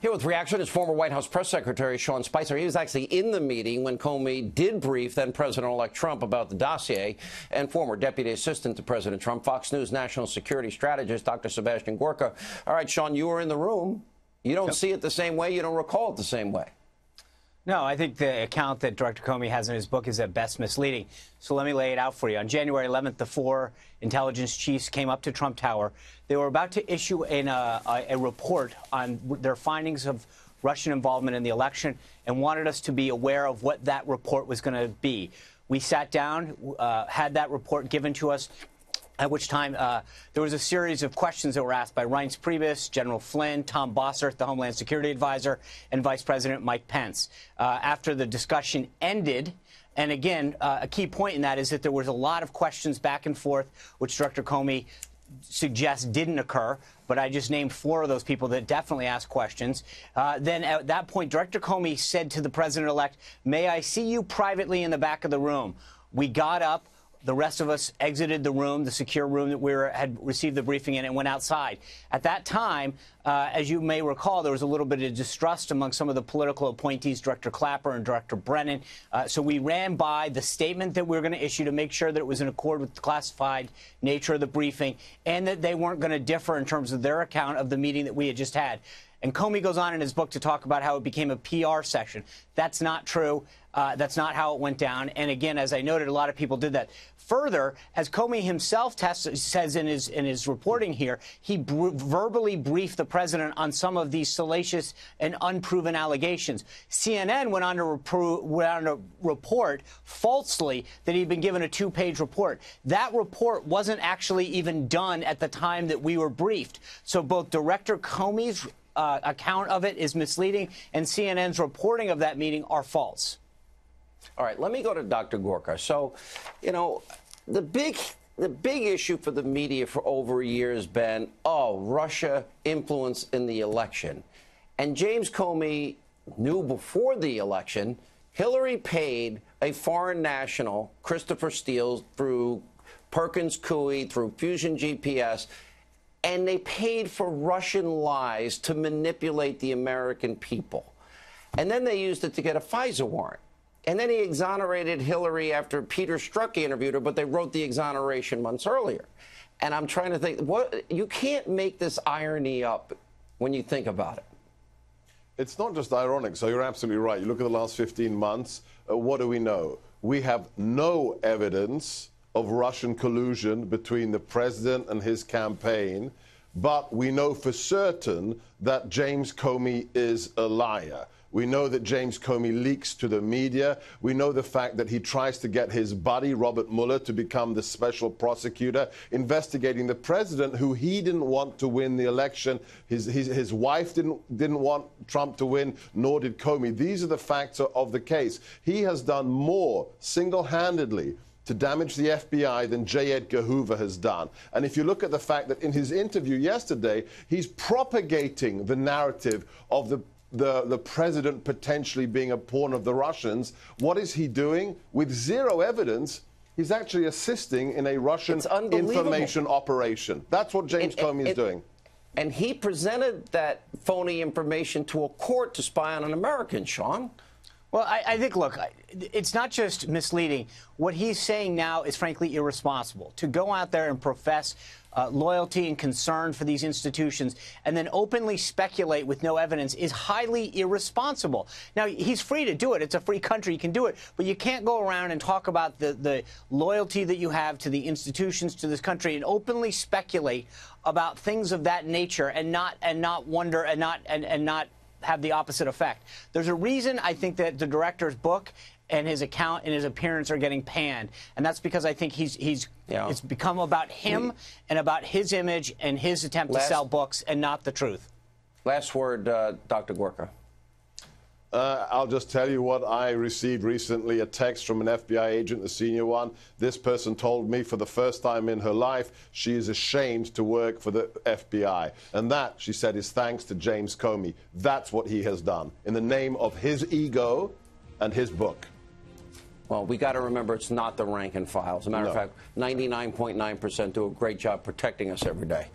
Here with reaction is former White House press secretary Sean Spicer. He was actually in the meeting when Comey did brief then President-elect Trump about the dossier, and former deputy assistant to President Trump, Fox News national security strategist Dr. Sebastian Gorka. All right, Sean, you were in the room. You don't see it the same way. You don't recall it the same way. No, I think the account that Director Comey has in his book is at best misleading. So let me lay it out for you. On January 11th, the four intelligence chiefs came up to Trump Tower. They were about to issue a report on their findings of Russian involvement in the election and wanted us to be aware of what that report was going to be. We sat down, had that report given to us, at which time there was a series of questions that were asked by Reince Priebus, General Flynn, Tom Bossert, the Homeland Security Advisor, and Vice President Mike Pence. After the discussion ended, and again, a key point in that is that there was a lot of questions back and forth, which Director Comey suggests didn't occur, but I just named four of those people that definitely asked questions. Then at that point, Director Comey said to the President-elect, "May I see you privately in the back of the room?" We got up. The rest of us exited the room, the secure room that we had received the briefing in, and went outside. At that time, as you may recall, there was a little bit of distrust among some of the political appointees, Director Clapper and Director Brennan. So we ran by the statement that we were going to issue to make sure that it was in accord with the classified nature of the briefing and that they weren't going to differ in terms of their account of the meeting that we had just had. And Comey goes on in his book to talk about how it became a PR session. That's not true. That's not how it went down. And again, as I noted, a lot of people did that. Further, as Comey himself says in his reporting here, he verbally briefed the president on some of these salacious and unproven allegations. CNN went on to report falsely that he'd been given a two-page report. That report wasn't actually even done at the time that we were briefed. So both Director Comey's account of it is misleading, and CNN's reporting of that meeting are false. All right, let me go to Dr. Gorka. So, you know, the big issue for the media for over a year has been, Russia influence in the election. And James Comey knew before the election Hillary paid a foreign national, Christopher Steele, through Perkins Coie, through Fusion GPS, and they paid for Russian lies to manipulate the American people. And then they used it to get a FISA warrant. And then he exonerated Hillary after Peter Strzok interviewed her, but they wrote the exoneration months earlier. And I'm trying to think, you can't make this irony up when you think about it. It's not just ironic, so you're absolutely right. You look at the last 15 months, what do we know? We have no evidence of Russian collusion between the president and his campaign, but we know for certain that James Comey is a liar. We know that James Comey leaks to the media. We know the fact that he tries to get his buddy, Robert Mueller, to become the special prosecutor investigating the president, who he didn't want to win the election. His wife didn't want Trump to win, nor did Comey. These are the facts of the case. He has done more single-handedly to damage the FBI than J. Edgar Hoover has done. And if you look at the fact that in his interview yesterday, he's propagating the narrative of the president potentially being a pawn of the Russians, what is he doing? With zero evidence, he's actually assisting in a Russian information operation. That's what James Comey is doing. And he presented that phony information to a court to spy on an American, Sean. Well, I think, look, it's not just misleading. What he's saying now is, frankly, irresponsible. To go out there and profess loyalty and concern for these institutions and then openly speculate with no evidence is highly irresponsible. Now, he's free to do it. It's a free country. He can do it. But you can't go around and talk about the loyalty that you have to the institutions, to this country, and openly speculate about things of that nature and not wonder and not have the opposite effect. There's a reason I think that the director's book and his account and his appearance are getting panned, and that's because I think it's become about him and about his image and his attempt to sell books and not the truth. Last word, Dr. Gorka. I'll just tell you what I received recently, a text from an FBI agent, the senior one. This person told me for the first time in her life she is ashamed to work for the FBI. And that, she said, is thanks to James Comey. That's what he has done in the name of his ego and his book. Well, we got to remember it's not the rank and file. As a matter of fact, 99.9% do a great job protecting us every day.